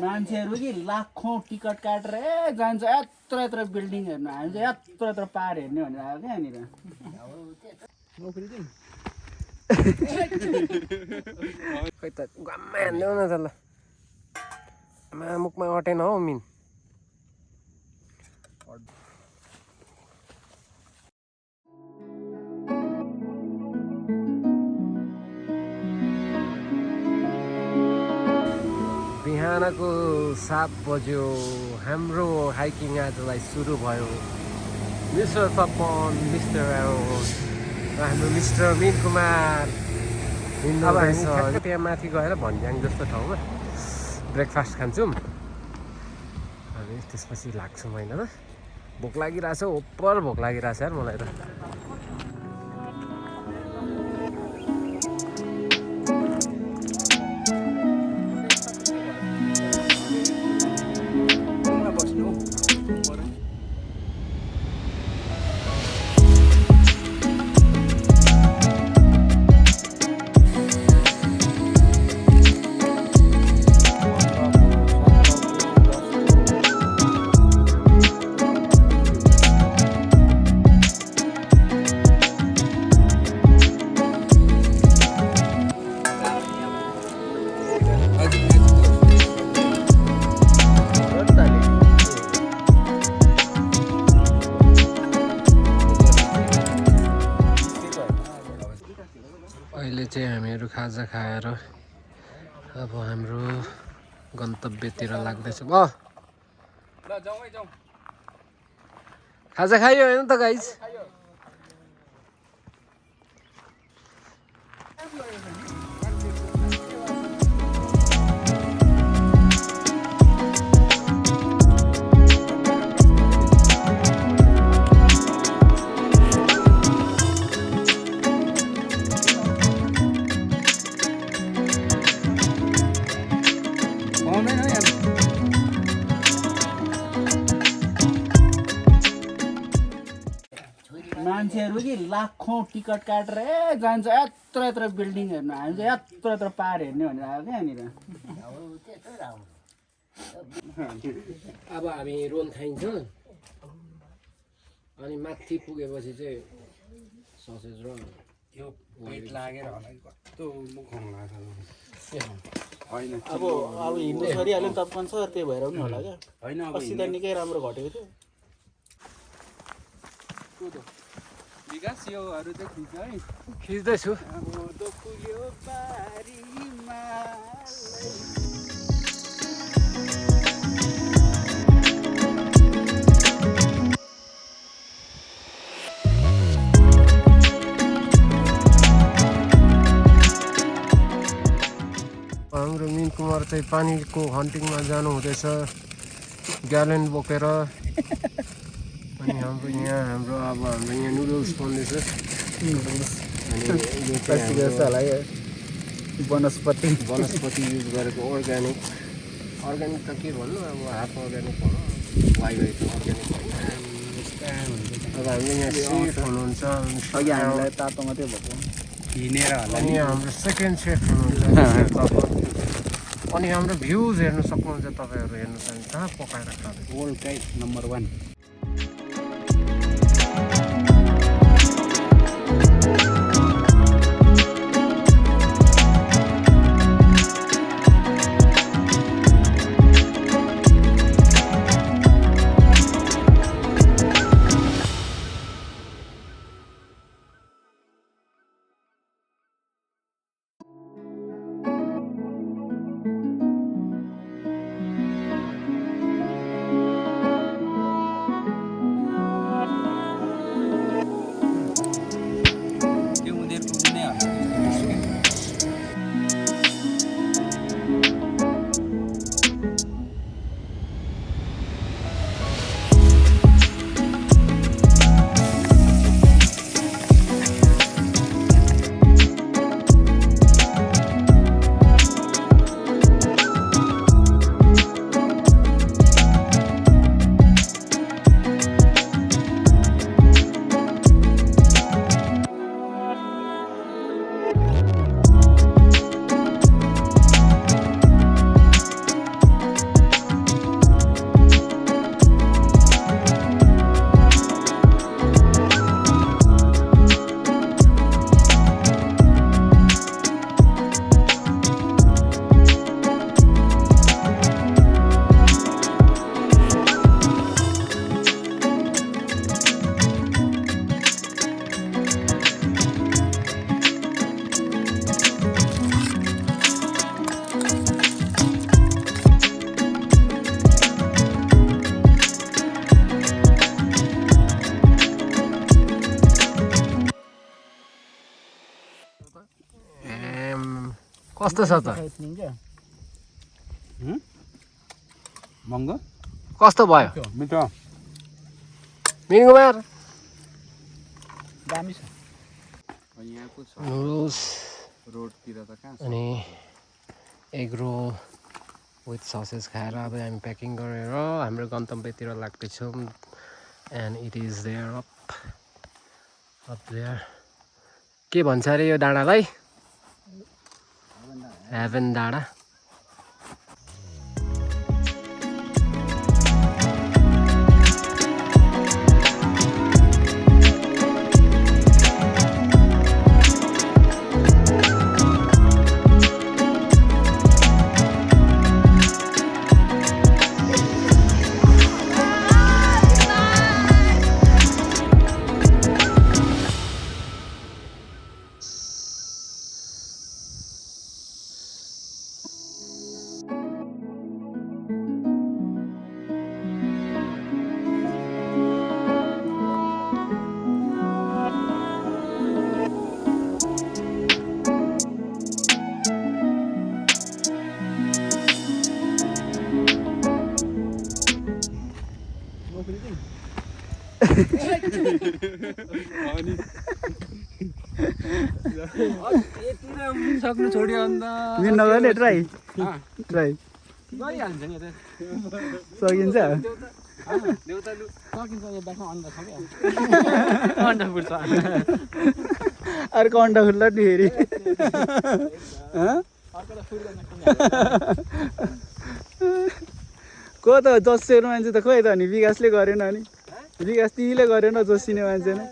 मान्छेहरू कि लाखौँ टिकट काटेर जान्छ यत्रो यत्रो बिल्डिङ हेर्नु हामी चाहिँ यत्रो यत्रो पाहाड हेर्ने भनेर आएको क्या यहाँनिर खै त गाममा हान्देऊ न त ल मुखमा अटेन हौ मिन बिहानको 7 बज्यो हाम्रो हाइकिङ आजलाई सुरु भयो मिस्टर तपन मिस्टर हाम्रो मिस्टर मिन कुमार अब हामी त्यहाँ माथि गएर भन्ज्याङ जस्तो ठाउँमा ब्रेकफास्ट खान्छौँ अनि त्यसपछि लाग्छौँ होइन त भोक लागिरहेछ ओपर भोक लागिरहेछ यार मलाई त अहिले चाहिँ हामीहरू खाजा खाएर अब हाम्रो गन्तव्यतिर लाग्दैछौँ खाजा खायो होइन त गाइस मान्छेहरू कि लाखौँ टिकट काटेर जान्छ यत्रो यत्रो बिल्डिङ हेर्नु हामी चाहिँ यत्रो यत्रो पाहाड हेर्ने भनेर आएको क्या यहाँनिर अब हामी रोल खाइन्छ अनि माथि पुगेपछि चाहिँ ससेज र यो पेट लागेर होला कस्तो मुख लाग्छ होइन अब हिँड्नु सरिहाल्यो नि तपन सर त्यही भएर पनि होला क्या होइन अब अस्ति त निकै राम्रो घटेको थियो विकास योहरू चाहिँ खिच्छ है खिच्दैछु हाम्रो मिन कुमार चाहिँ पानीको हन्टिङमा जानु हुँदैछ ग्यालेन बोकेर अनि हाम्रो यहाँ नुडल्स बन्दैछ वनस्पति युज गरेको अर्ग्यानिक त के भन्नु अब हाफ अर्ग्यानिक भनौँ वाइ त अर्ग्यानिक अब हामीले यहाँ सेफ हुनुहुन्छ अघि हामीलाई तातो मात्रै भएको हिँडेर होला अनि हाम्रो सेकेन्ड सेफ हुनुहुन्छ अनि हाम्रो भ्युज हेर्नु सक्नुहुन्छ तपाईँहरू हेर्नु चाहन्छ कहाँ पकाएर खाँदैछ वर्ल्डकै नम्बर 1 कस्तो छ त महँगो कस्तो भयो मिठो मिन कुमार दामी छ यहाँको छ नुडल्स रोडतिर त कहाँ छ अनि एग रोल विथ ससेस खाएर अब हामी प्याकिङ गरेर हाम्रो गन्तव्यतिर लाग्दैछौँ and it is there up there के भन्छ अरे यो डाँडालाई हेभन डाँडा सक्नु छोड्यो अन्त मिन नगर्ने ट्राई ट्राई गरिहाल्छ नि सकिन्छ देउतालु सकिन्छ यो ब्यागमा अन्डा छ क्या अन्डा फुट्छ अर्को अन्डा खुल्ला नि फेरि को त जसिएको मान्छे त खोइ त अनि विकासले गरेन अनि विकास तिमीले गरेन जोसिने मान्छे नै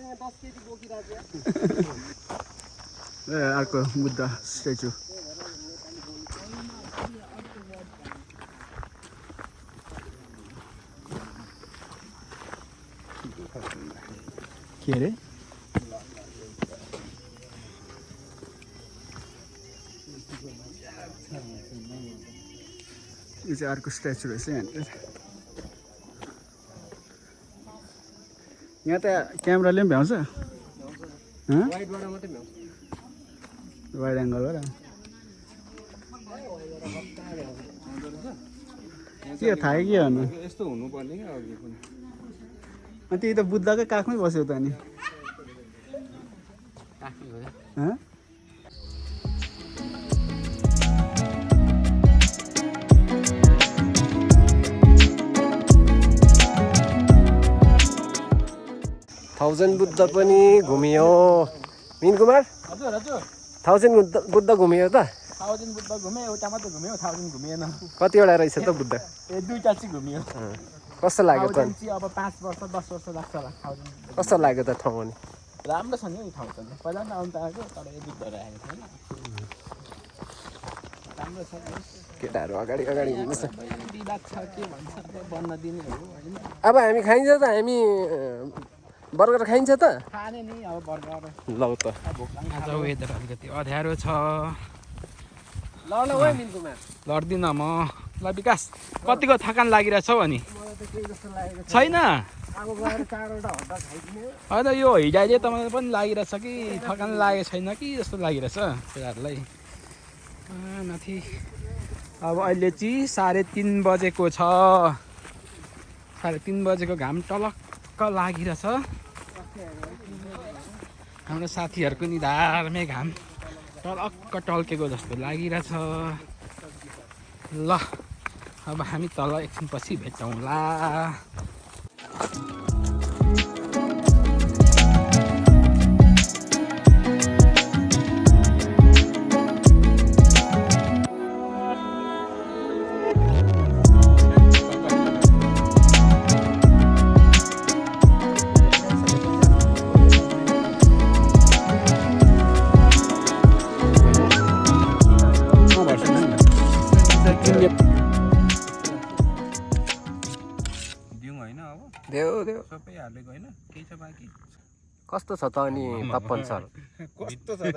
अर्को बुद्ध स्ट्याचु के अरे यो चाहिँ अर्को स्ट्याचु रहेछ यहाँनिर यहाँ त क्यामेराले पनि भ्याउँछ वाइडबाट मात्रै भ्याउँछ वाइड एङ्गलबाट के थाहा के भन्नु यस्तो हुनुपर्ने क्या अघि पनि अनि त्यही त बुद्धकै काखमै बस्यो त अनि हँ? थाउजन्ड बुद्ध पनि घुमियो मिन कुमार हजुर हजुर थाउजन्ड बुद्ध घुमियो त 1000 बुद्ध घुमे एउटा मात्र घुम्यो 1000 घुमिएन कतिवटा रहेछ त बुद्ध ए दुईटा चाहिँ घुमियो कस्तो लाग्यो त 1000 चाहिँ अब 5 वर्ष 10 वर्ष लाग्छ होला 1000 कस्तो लाग्यो त ठाउँ अनि राम्रो छ नि यो ठाउँ चाहिँ पहिला पनि आउनु त आएको तर यो बुद्धहरू आएको छैन राम्रो छ केटाहरू अगाडि अगाडि हिँड्दैछ विवाद छ के भन्छ बन्न दिने हो होइन अब हामी खाइन्छ त हामी बर्गर खाइन्छ त खाने नि अब बर्गर लौ त आज वेदर अलिकति अँध्यारो छ ल ल ओइ मिन कुमार लड्दिनँ म ल विकास कतिको थकान लागिरहेछ हौ अनि छैन अब गएर 4वटा हड्डा खाइदिने होइन यो हिँडाइले तपाईँलाई पनि लागिरहेछ कि थकान लागेको छैन कि जस्तो लागिरहेछ केटाहरूलाई माथि अब अहिले चाहिँ 3:30 बजेको छ 3:30 बजेको घाम टलक्क लागिरहेछ हाम्रो साथीहरूको निधारमै घाम टलक्क टल्केको जस्तो लागिरहेछ ल अब हामी तल एकछिनपछि भेटौँला सबै हालेको होइन केही छ बाँकी कस्तो छ त अनि तपन सर कस्तो छ त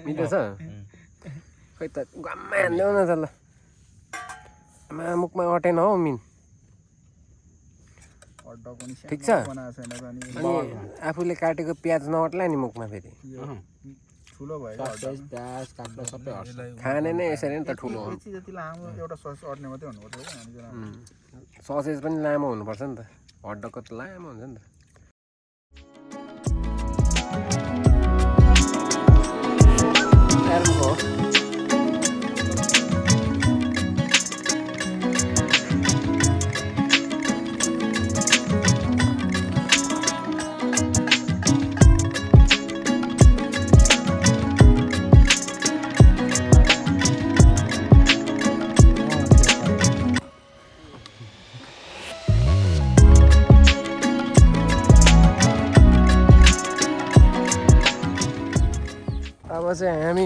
मिठो छ खै त गाममा हान्देऊ न त ल मुखमा अटेन हौ मिन ठिक छ अनि आफूले काटेको प्याज नअट्ला नि मुखमा फेरि ठुलो भयो ससेज प्याज काट्न सबै हट्छ खाने नै यसरी नि त ठुलो हो यति जति लामो एउटा सस अट्ने मात्रै हुनुपर्छ क्या अनि ससेज पनि लामो हुनुपर्छ नि त हटडगको त लामो हुन्छ नि त एरोको अब चाहिँ हामी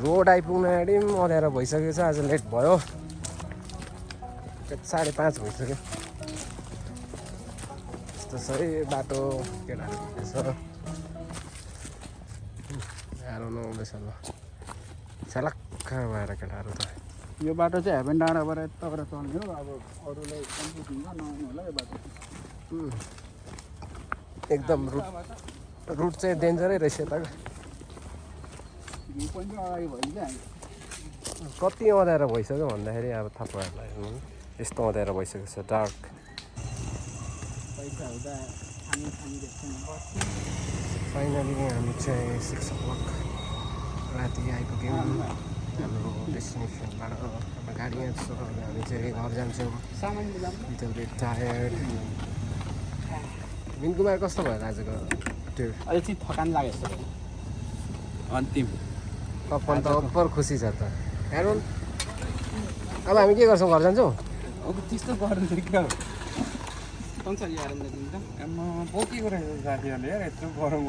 रोड आइपुग्न आँट्यौँ अँध्यारो भइसकेको छ आज लेट भयो 5:30 भइसक्यो यस्तो छ है बाटो केटाहरू छ गाह्रो नहुँदैछ ल छलक्क भएर केटाहरू त यो बाटो चाहिँ हेभेन डाँडाबाट यताबाट चल्ने हो अब अरूलाई कन्फ्युज हुन्छ नआउनु होला यो बाटो एकदम रुट चाहिँ डेन्जरै रहेछ त भ्यू पोइन्ट चाहिँ अगाडि भयो नि क्या कति अँध्यारो भइसक्यो भन्दाखेरि अब थाहा भएन यस्तो अँध्यारो भइसकेको छ डार्क पैसा हुँदा खाने देख्छ फाइनली हामी चाहिँ 6 o'clock राति आइपुग्यौँ हाम्रो डेस्टिनेसनबाट अब गाडी यहाँ छ हामी चाहिँ घर जान्छौँ लिटल बिट टायर्ड मिनकुमार कस्तो भयो आजको टुर अहिले चाहिँ थकान लाग्यो जस्तो भयो अन्तिम कपन त अप्पर खुसी छ त एरोन अब हामी के गर्छौँ घर जान्छौँ अब त्यस्तो गर्नु चाहिँ क्या कन्छ यार दिन्छ बोकेको रहेछ साथीहरूले यार यत्रो गरम